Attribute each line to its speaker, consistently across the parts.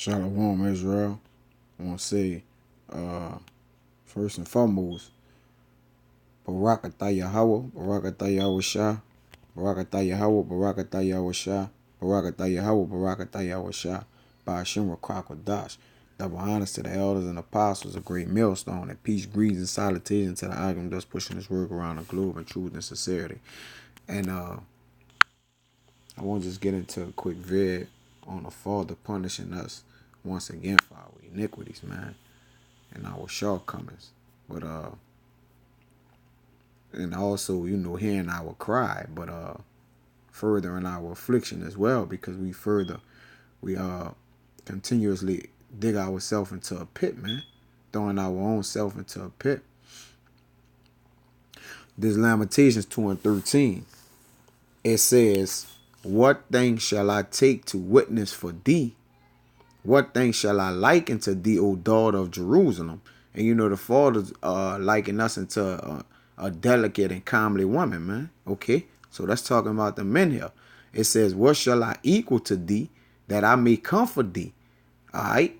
Speaker 1: Shalom, Israel. I want to say, first and foremost, Barakatah Yahweh, Barakatah Yahweh Shah, Barakatah Yahweh, Barakatah Yahweh Shah, Barakatah Yahweh, Barakatah Yahweh Shah, Ba'ashim Rakwakadash. Double honors to the elders and apostles, a great millstone, and peace, greed, and salutation to the argument that's pushing this work around the globe in truth and sincerity. And I want to just get into a quick vid on the Father punishing us once again for our iniquities, man, and our shortcomings. But and also, hearing our cry, but further in our affliction as well, because we continuously dig ourselves into a pit, man, throwing our own self into a pit. This Lamentations 2:13, it says, "What things shall I take to witness for thee? What things shall I liken to thee, O daughter of Jerusalem?" And the Father's liken us into a delicate and comely woman, man. Okay, so that's talking about the men here. It says, "What shall I equal to thee, that I may comfort thee?" All right,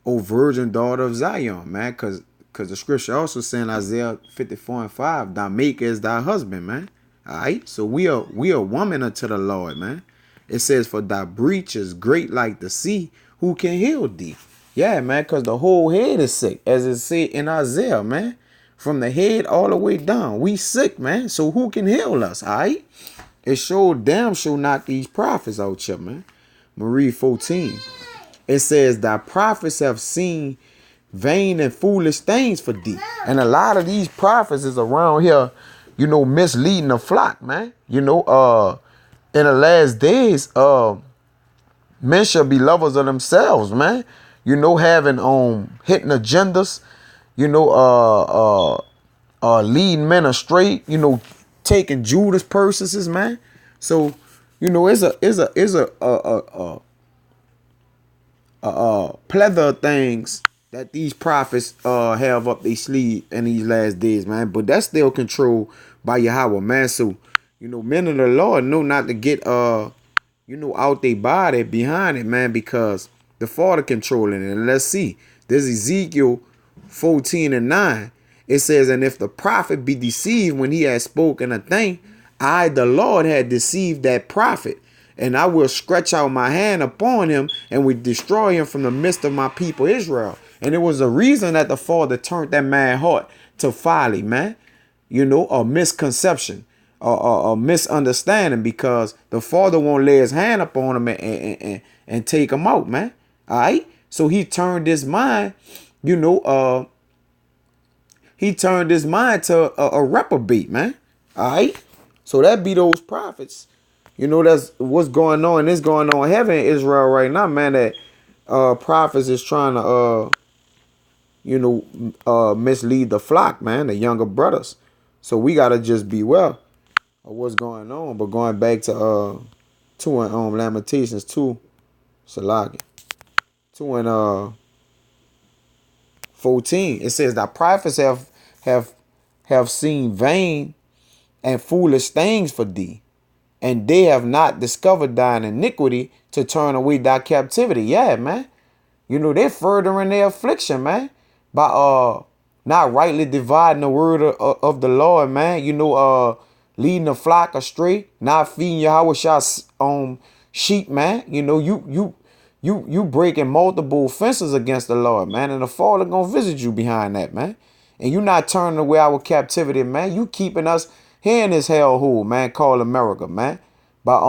Speaker 1: O virgin daughter of Zion, man, because the scripture also saying Isaiah 54:5, "Thy maker is thy husband," man. All right, so we are woman unto the Lord, man. It says, "For thy breach is great like the sea. Who can heal thee?" Yeah, man, because the whole head is sick, as it said in Isaiah, man. From the head all the way down, we sick, man. So who can heal us, all right? It showed damn sure not these prophets out here, man. Marie 14. It says, "Thy prophets have seen vain and foolish things for thee." And a lot of these prophets is around here, misleading the flock, man. In the last days, men shall be lovers of themselves, man. Having hitting agendas, leading men astray, taking Judas purchases, man. So, it's a plethora of things that these prophets have up their sleeve in these last days, man. But that's still controlled by Yahweh, man. So, men of the Lord know not to get out their body behind it, man, because the Father controlling it. And let's see. There's Ezekiel 14:9. It says, "And if the prophet be deceived when he has spoken a thing, I, the Lord, had deceived that prophet. And I will stretch out my hand upon him and will destroy him from the midst of my people Israel." And it was a reason that the Father turned that man heart to folly, man. A misconception, a misunderstanding, because the Father won't lay his hand upon him and take him out, man. All right. So he turned his mind, to a reprobate, man. All right. So that be those prophets. That's what's going on. It's going on in heaven in Israel right now, man. That prophets is trying to mislead the flock, man, the younger brothers. So we gotta just be well of what's going on. But going back to two and Lamentations 2, Salaki 2 and 14, it says that prophets have seen vain and foolish things for thee, and they have not discovered thine iniquity to turn away thy captivity. Yeah, man. They're furthering their affliction, man, by not rightly dividing the word of the Lord, man. Leading the flock astray, not feeding Yahweh Shah's sheep, man. You breaking multiple offenses against the Lord, man, and the Father gonna visit you behind that, man. And you not turning away our captivity, man. You keeping us here in this hellhole, man, called America, man, by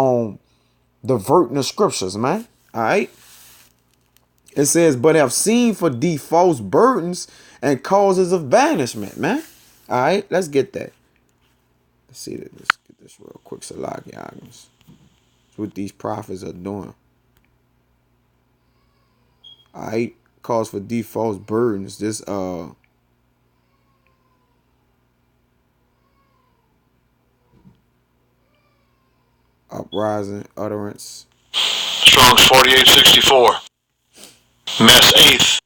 Speaker 1: diverting the scriptures, man. All right. It says, "But have seen for thee false burdens and causes of banishment," man. All right, let's get that. Let's see that. Let's get this real quick. Salaki Agnes. That's what these prophets are doing. All right, cause for thee false burdens. This uprising utterance.
Speaker 2: Strong's 4864. Mass eighth.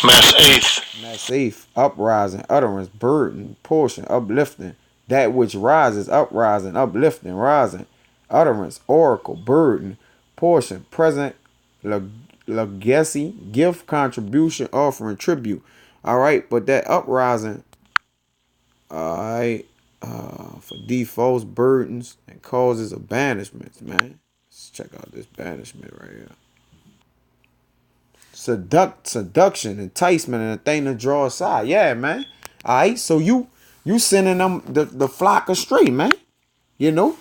Speaker 2: Mass eighth.
Speaker 1: Mass eighth. Uprising utterance. Burden. Portion. Uplifting. That which rises. Uprising. Uplifting. Rising. Utterance. Oracle. Burden. Portion. Present. legacy, gift, contribution, offering, tribute. All right, but that uprising, all right, for defaults, burdens, and causes of banishments, man. Let's check out this banishment right here. Seduction, enticement, and a thing to draw aside. Yeah, man. All right, so you sending them the flock astray, man. You know,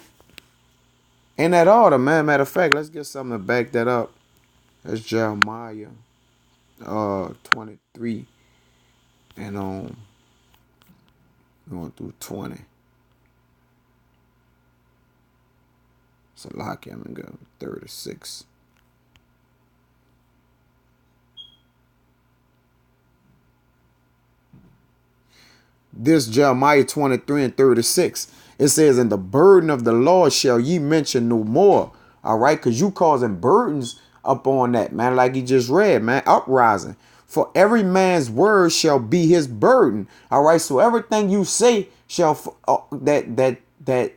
Speaker 1: in that order, man. Matter of fact, let's get something to back that up. That's Jeremiah, 23, and going through 20. So lock him and go 36. This Jeremiah 23 and 36. It says, and the burden of the Lord shall ye mention no more. All right, because you causing burdens up on that, man, like you just read, man. Uprising. For every man's word shall be his burden. All right, so everything you say shall that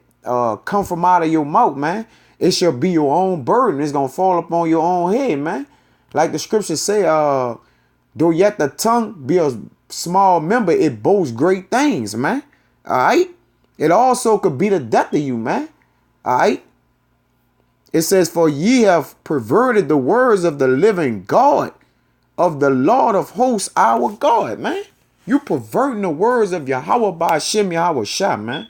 Speaker 1: come from out of your mouth, man, it shall be your own burden. It's gonna fall upon your own head, man. Like the scriptures say, though yet the tongue be a small member, it boasts great things, man. All right. It also could be the death of you, man. All right. It says, for ye have perverted the words of the living God, of the Lord of hosts, our God, man. You perverting the words of Yahweh by Hashem Yahweh Shah, man.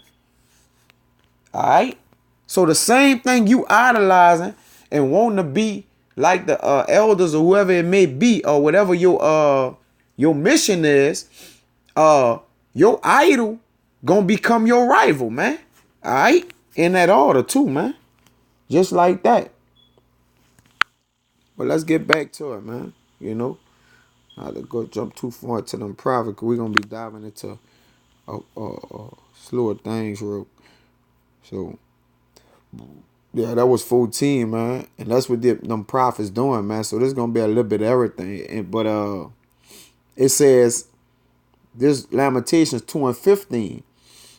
Speaker 1: All right. So the same thing you idolizing and wanting to be like the elders or whoever it may be, or whatever your mission is, your idol gonna become your rival, man. All right. In that order too, man. Just like that. But let's get back to it, man. You know, not to go jump too far into them private, because we're going to be diving into slower things real. So, yeah, that was 14, man. And that's what them prophets doing, man. So, this is going to be a little bit of everything. But it says, this Lamentations 2 and 15.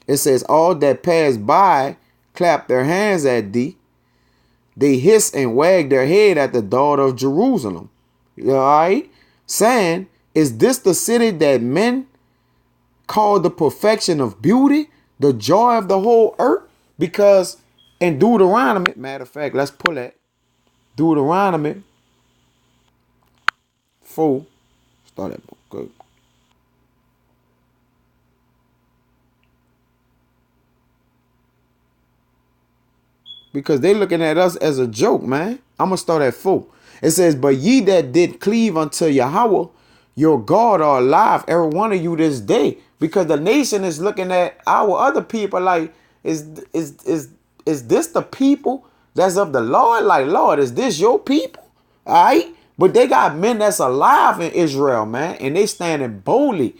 Speaker 1: It says, all that pass by clap their hands at thee. They hiss and wag their head at the daughter of Jerusalem. All right? Saying, is this the city that men call the perfection of beauty, the joy of the whole earth? Because in Deuteronomy, matter of fact, let's pull that. Deuteronomy 4. Start that book. Good. Because they looking at us as a joke, man. I'm going to start at 4. It says, but ye that did cleave unto Yahweh, your God, are alive, every one of you this day. Because the nation is looking at our other people like, is this the people that's of the Lord? Like, Lord, is this your people? All right. But they got men that's alive in Israel, man. And they standing boldly,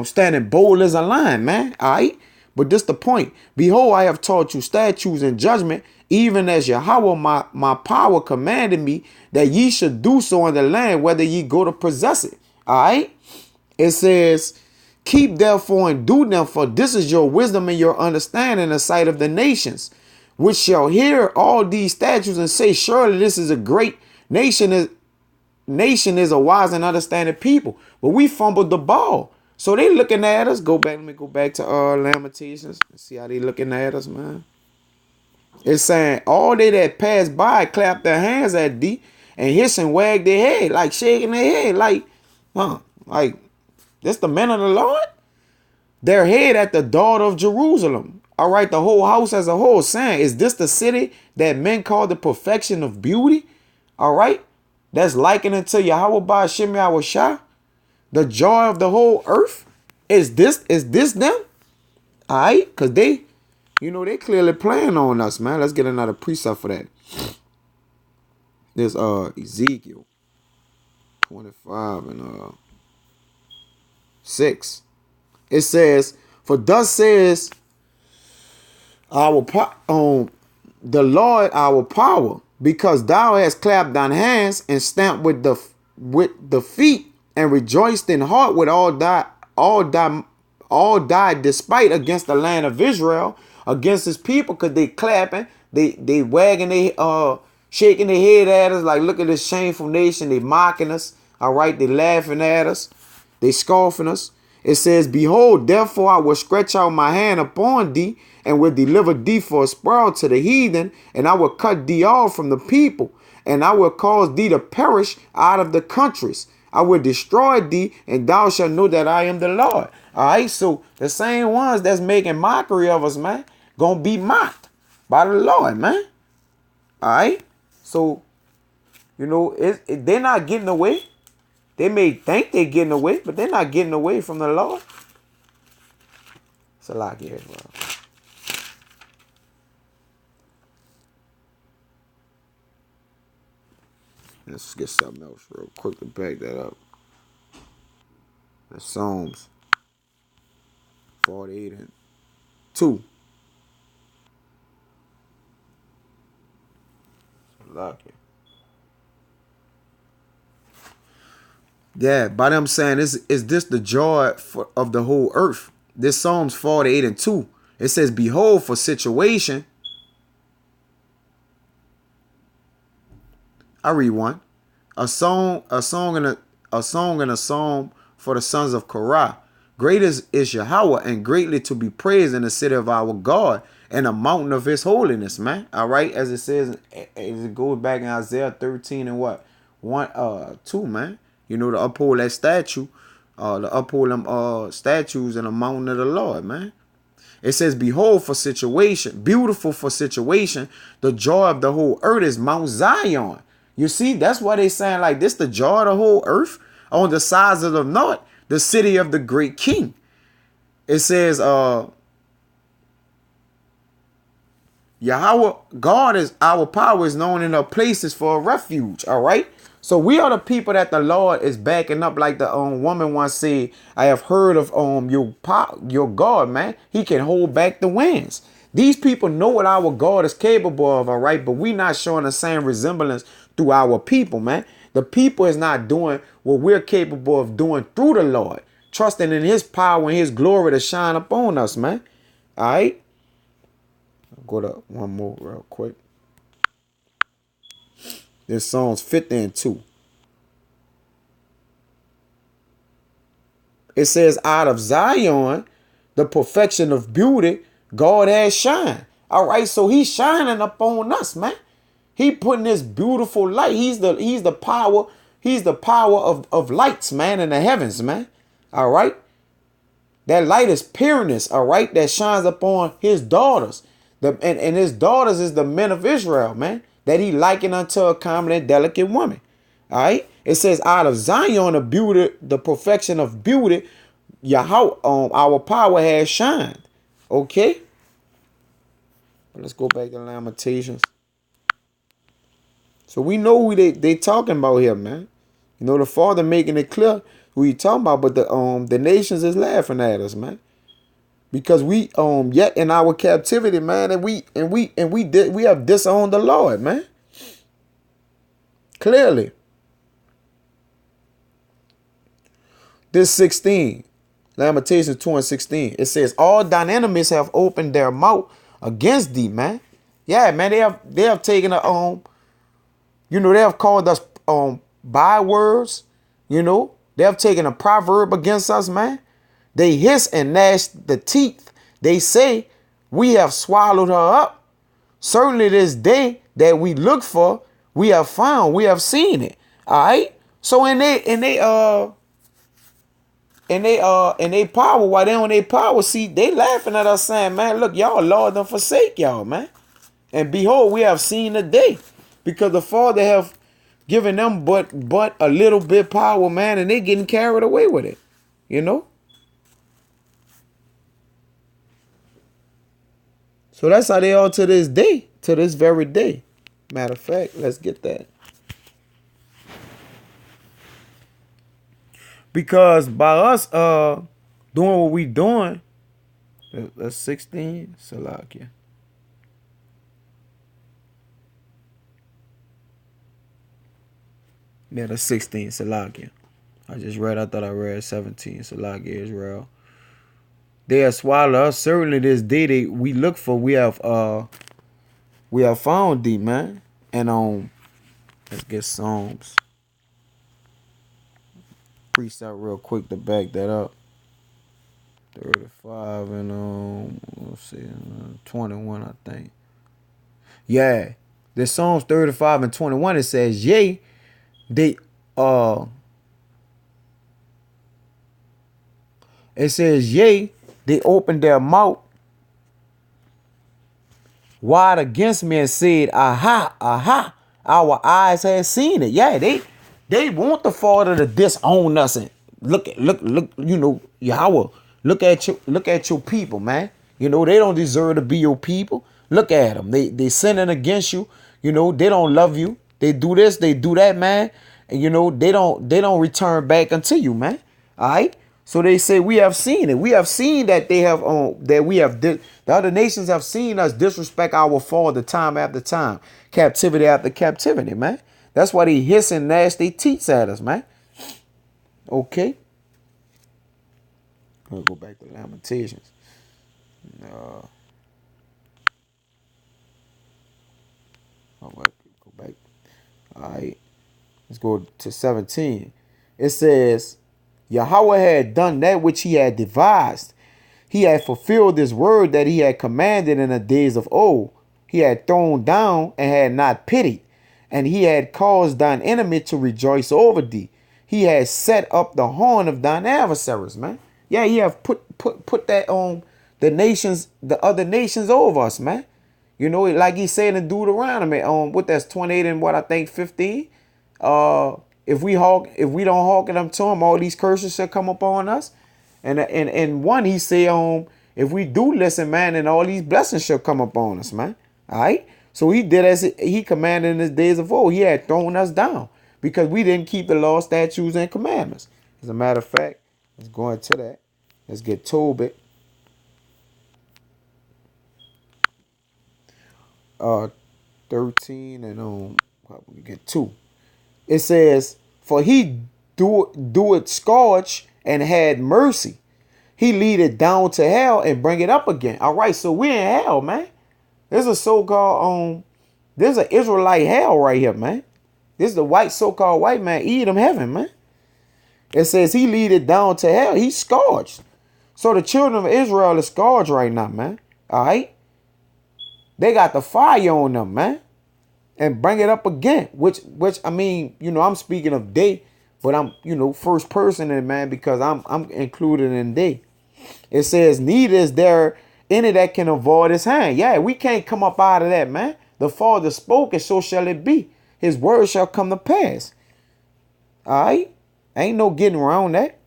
Speaker 1: standing bold as a lion, man. All right. But this the point. Behold, I have taught you statutes and judgment, even as Yahweh my power commanded me, that ye should do so in the land, whether ye go to possess it. All right. It says, keep therefore and do them, for this is your wisdom and your understanding in the sight of the nations, which shall hear all these statutes and say, surely this is a great nation. Nation is a wise and understanding people. But we fumbled the ball. So they looking at us. Let me go back to Lamentations and see how they looking at us, man. It's saying all they that pass by clap their hands at thee and hiss and wag their head, like shaking their head, like, like this the men of the Lord? Their head at the daughter of Jerusalem. All right, the whole house as a whole, saying, is this the city that men call the perfection of beauty? All right, that's likened unto Yahweh by Hashem Yahweh Shah. The joy of the whole earth. Is this them? All right, because they clearly playing on us, man. Let's get another precept for that. There's Ezekiel 25 and 6. It says, for thus says the Lord our power, because thou hast clapped thine hands and stamped with the feet, and rejoiced in heart with all died despite against the land of Israel, against his people, because they clapping, they wagging shaking their head at us like, look at this shameful nation. They mocking us. All right, they laughing at us. They scoffing us. It says, behold, therefore I will stretch out my hand upon thee, and will deliver thee for a spoil to the heathen, and I will cut thee off from the people, and I will cause thee to perish out of the countries. I will destroy thee, and thou shalt know that I am the Lord. All right, so the same ones that's making mockery of us, man, gonna be mocked by the Lord, man. All right, so you know they're not getting away. They may think they're getting away, but they're not getting away from the Lord. It's a lot here, bro. Let's get something else real quick to back that up. The Psalms 48 and 2. Lucky. Yeah, by them saying, is this the joy of the whole earth? This Psalms 48 and 2. It says, behold, for situation. I read one. A song and a psalm for the sons of Korah. Great is Yahweh, and greatly to be praised in the city of our God, and the mountain of his holiness, man. All right, as it says, as it goes back in Isaiah 13 and what? 2, man. You know, to uphold that statue, to uphold them statues in the mountain of the Lord, man. It says, behold, for situation, beautiful for situation, the joy of the whole earth is Mount Zion. You see, that's why they saying like this, the joy of the whole earth on the sides of the north, the city of the great king. It says, Yahweh, God is our power is known in our places for a refuge. All right. So we are the people that the Lord is backing up, like the woman once said, I have heard of your God, man. He can hold back the winds. These people know what our God is capable of, all right, but we not showing the same resemblance through our people, man. The people is not doing what we're capable of doing through the Lord, trusting in his power and his glory to shine upon us, man. All right. I'll go to one more real quick. This Psalms 50 and 2. It says, out of Zion, the perfection of beauty, God has shined. All right, so he's shining upon us, man. He putting this beautiful light. He's the power of lights, man, in the heavens, man. All right. That light is pureness, all right, that shines upon his daughters. And his daughters is the men of Israel, man, that he likened unto a common and delicate woman. All right. It says, out of Zion, the beauty, the perfection of beauty, Yahweh, our power has shined. Okay. Let's go back to Lamentations. So we know who they talking about here, man. You know, the Father making it clear who he talking about, but the nations is laughing at us, man. Because we yet in our captivity, man, and we have disowned the Lord, man. Clearly. This 16, Lamentations 2 and 16, it says, all thine enemies have opened their mouth against thee, man. Yeah, man, they have taken a you know, they have called us bywords, you know. They have taken a proverb against us, man. They hiss and gnash the teeth. They say, we have swallowed her up. Certainly this day that we look for, we have found, we have seen it. All right. So in they power, while they on their power seat, they laughing at us saying, man, look, y'all, Lord don't forsake y'all, man. And behold, we have seen the day, because the Father have given them but a little bit power, man, and they getting carried away with it, you know. So that's how they are to this day, to this very day. Matter of fact, let's get that. Because by us doing what we doing, that's 16, Salakia. Yeah, that's 16, Salakia. I thought I read 17, Salakia, Israel. They have swallowed us. Certainly this day we look for, we have found thee, man. And let's get Psalms precept real quick to back that up. 35 and let's see, 21, I think. Yeah, this Psalms 35 and 21. It says, "Yea, they it says, yea, they opened their mouth wide against me and said, aha, aha, our eyes have seen it." Yeah, they want the Father to disown us and look, Yahweh, look at your people, man. They don't deserve to be your people. Look at them. They sinning against you. They don't love you. They do this, they do that, man. And they don't return back unto you, man. All right. So they say, we have seen it. We have seen that they have the other nations have seen us disrespect our Father time after time, captivity after captivity, man. That's why they hiss and gnash they teeth at us, man. Okay. We'll go back to Lamentations. All right, go back. All right. Let's go to 17. It says, Yahweh had done that which he had devised. He had fulfilled his word that he had commanded in the days of old. He had thrown down and had not pitied, and he had caused thine enemy to rejoice over thee. He had set up the horn of thine adversaries, man. Yeah, he have put that on the other nations over us, man. Like he said in Deuteronomy, what that's 28 and what I think 15. If we don't hearken unto him, all these curses shall come upon us. And one he say, if we do listen, man, and all these blessings shall come upon us, man. All right. So he did as he commanded in his days of old. He had thrown us down because we didn't keep the law, statutes, and commandments. As a matter of fact, let's go into that. Let's get Tobit. 13 and we get 2. It says, for he do it scourge and had mercy. He lead it down to hell and bring it up again. All right, so we in hell, man. There's a so-called there's an Israelite hell right here, man. This is the so-called white man, Edom heaven, man. It says he lead it down to hell. He's scourged. So the children of Israel are scourged right now, man. All right. They got the fire on them, man. And bring it up again, which I mean, I'm speaking of they, but I'm, first person in, man, because I'm included in they. It says, neither is there any that can avoid his hand. Yeah, we can't come up out of that, man. The Father spoke, and so shall it be. His word shall come to pass. All right? Ain't no getting around that.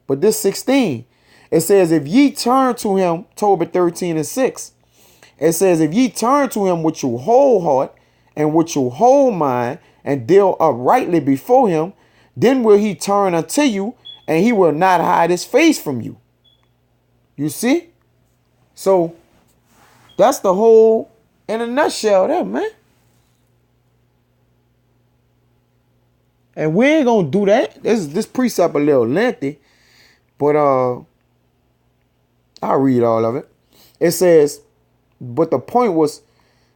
Speaker 1: But this 16, it says, if ye turn to him, Tobit 13 and 6, it says, if ye turn to him with your whole heart and with your whole mind and deal uprightly before him, then will he turn unto you, and he will not hide his face from you. You see? So that's the whole, in a nutshell there, man. And we ain't gonna do that. This precept a little lengthy, but I'll read all of it. It says, but the point was,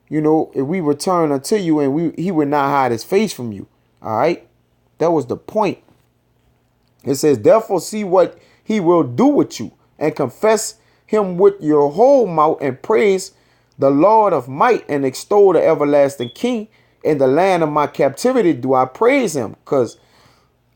Speaker 1: if we return unto you, and he would not hide his face from you. All right. That was the point. It says, therefore see what he will do with you, and confess him with your whole mouth, and praise the Lord of might, and extol the everlasting King. In the land of my captivity do I praise him. Because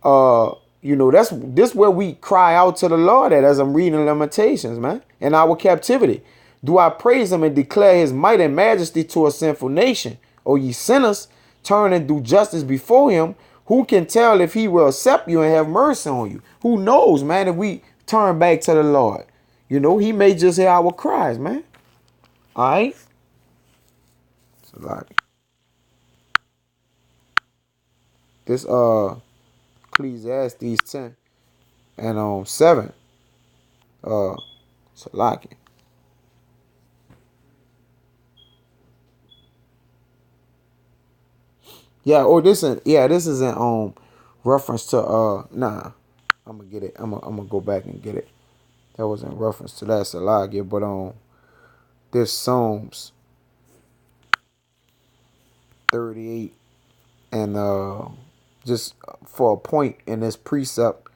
Speaker 1: that's this where we cry out to the Lord at, as I'm reading Lamentations, man. In our captivity do I praise him and declare his might and majesty to a sinful nation. O ye sinners, turn and do justice before him. Who can tell if he will accept you and have mercy on you? Who knows, man, if we turn back to the Lord? He may just hear our cries, man. All right? So like this Ecclesiastes 10 and 7. Salaki. Yeah, this is in reference to nah. I'm gonna get it. I'm gonna go back and get it. That was in reference to that Salaki, but this Psalms 38 and just for a point in this precept,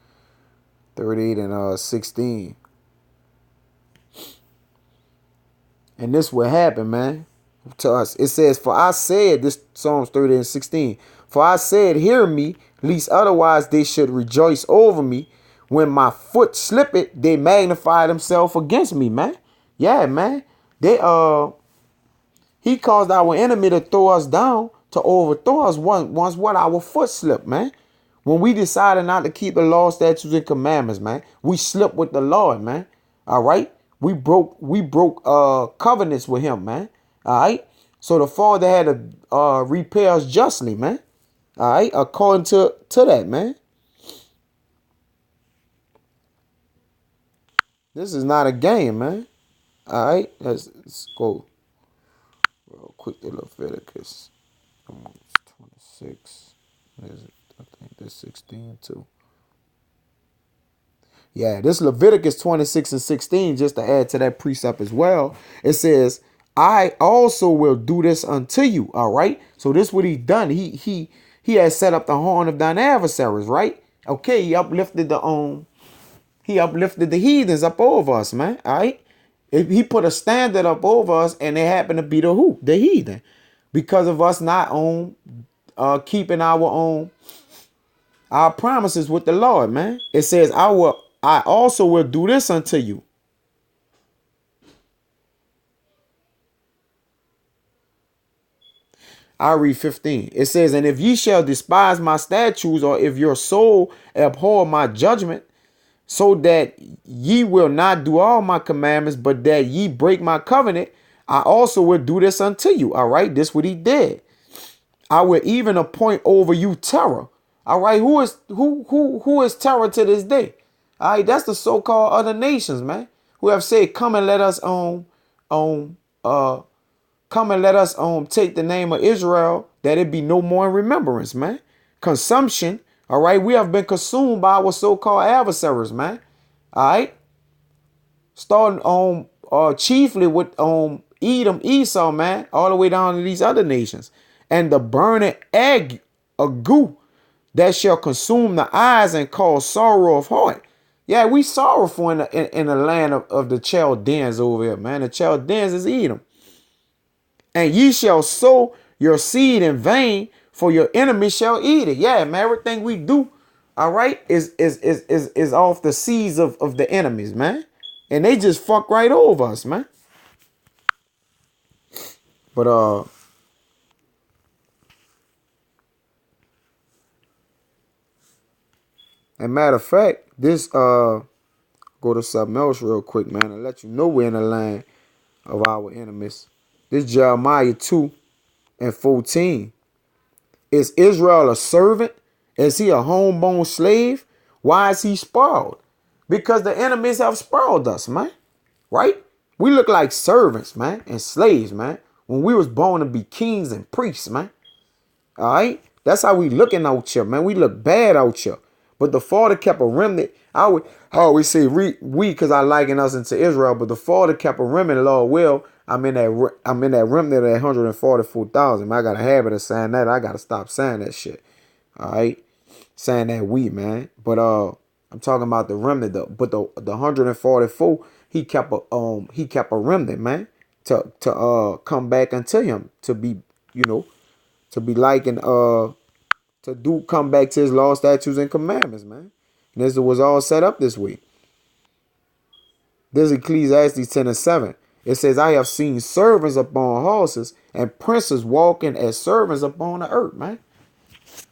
Speaker 1: 38 and 16. And this will happen, man, to us. It says, for I said, this Psalms 30 and 16, for I said, hear me, lest otherwise they should rejoice over me. When my foot slip it, they magnify themselves against me, man. Yeah, man. They he caused our enemy to throw us down, to overthrow us once what our foot slipped, man. When we decided not to keep the law, statutes, and commandments, man, we slipped with the Lord, man. All right. We broke covenants with him, man. All right. So the Father had to repay us justly, man. All right, according to that, man. This is not a game, man. All right, let's go real quick to Leviticus 26. I think this 16 too. Yeah, this Leviticus 26 and 16, just to add to that precept as well. It says, I also will do this unto you. All right. So this what he done. He has set up the horn of thine adversaries, right? Okay, he uplifted the heathens up over us, man. All right. He put a standard up over us, and they happen to be the heathen. Because of us not keeping our promises with the Lord, man. It says, I also will do this unto you. I read 15. It says, and if ye shall despise my statutes, or if your soul abhor my judgment, so that ye will not do all my commandments, but that ye break my covenant, I also will do this unto you. All right, this what he did. I will even appoint over you terror. All right, who is terror to this day? All right, that's the so-called other nations, man, who have said, come and let us take the name of Israel, that it be no more in remembrance, man. Consumption. All right, we have been consumed by our so-called adversaries, man. All right, starting chiefly with Edom, Esau, man, all the way down to these other nations, and the burning ague that shall consume the eyes and cause sorrow of heart. Yeah, we sorrowful in the land of the Chaldeans over here, man. The Chaldeans is Edom. And ye shall sow your seed in vain, for your enemy shall eat it. Yeah, man, everything we do, all right, is off the seeds of the enemies, man. And they just fuck right over us, man. But as a matter of fact, this go to something else real quick, man, and let you know we're in the land of our enemies. This Jeremiah 2 and 14. Is Israel a servant? Is he a homeborn slave? Why is he spoiled? Because the enemies have spoiled us, man. Right? We look like servants, man, and slaves, man, when we was born to be kings and priests, man. All right? That's how we looking out here, man. We look bad out here. But the Father kept a remnant. I always say we because I liken us into Israel, but the Father kept a remnant, Lord will. I'm in that remnant of 144,000. I got a habit of saying that. I gotta stop saying that shit. All right, saying that man. But I'm talking about the remnant. But the 144, he kept a remnant, man, to come back unto him, to be to be liking to come back to his law, statutes, and commandments, man. And this was all set up this way. This Ecclesiastes 10 and 7. It says, I have seen servants upon horses and princes walking as servants upon the earth, man.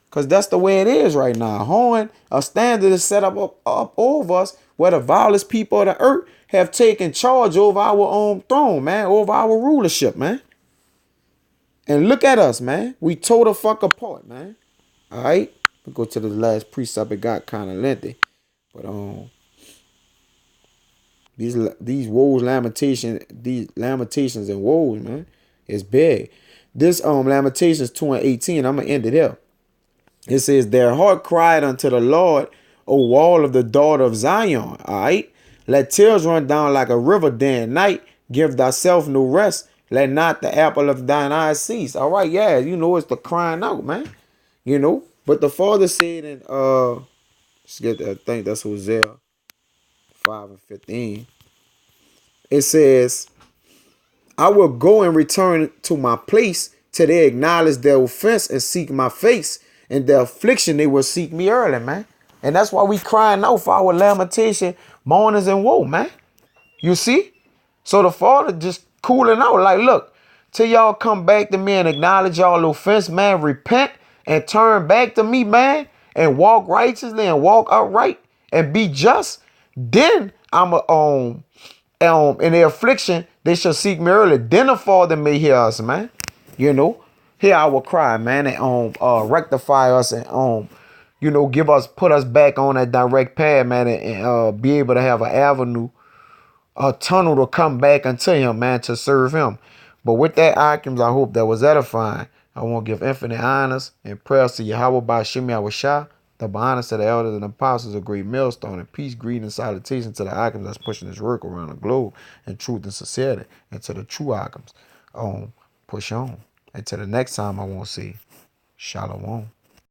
Speaker 1: Because that's the way it is right now. A standard is set up over us, where the vilest people of the earth have taken charge over our own throne, man, over our rulership, man. And look at us, man. We tore the fuck apart, man. All right. We'll go to the last precept. It got kind of lengthy. But these woes, these lamentations and woes, man, is big. This Lamentations 2 and 18, I'm gonna end it here. It says, their heart cried unto the Lord, O wall of the daughter of Zion. All right. Let tears run down like a river day and night. Give thyself no rest, Let not the apple of thine eye cease. All right, yeah, it's the crying out, man. But the Father said in let's get that, I think that's Hosea 5:15. It says, I will go and return to my place till they acknowledge their offense and seek my face. In their affliction, they will seek me early, man. And that's why we crying out for our lamentation, mourners and woe, man. You see? So the Father just cooling out, like, look, till y'all come back to me and acknowledge y'all offense, man, repent and turn back to me, man, and walk righteously and walk upright and be just. Then I'm in their affliction, they shall seek me early. Then the Father may hear us, man. Hear our cry, man, and rectify us and put us back on that direct path, man, and be able to have an avenue, a tunnel to come back unto him, man, to serve him. But with that, Akins, I hope that was edifying. I want to give infinite honors and prayers to Yahweh by Shemi Awashah, the honors to the elders and apostles of Great Millstone, and peace, greed, and salutation to the Akins that's pushing this work around the globe in truth and sincerity, and to the true Akins. Push on. Until the next time I won't see. Shalom.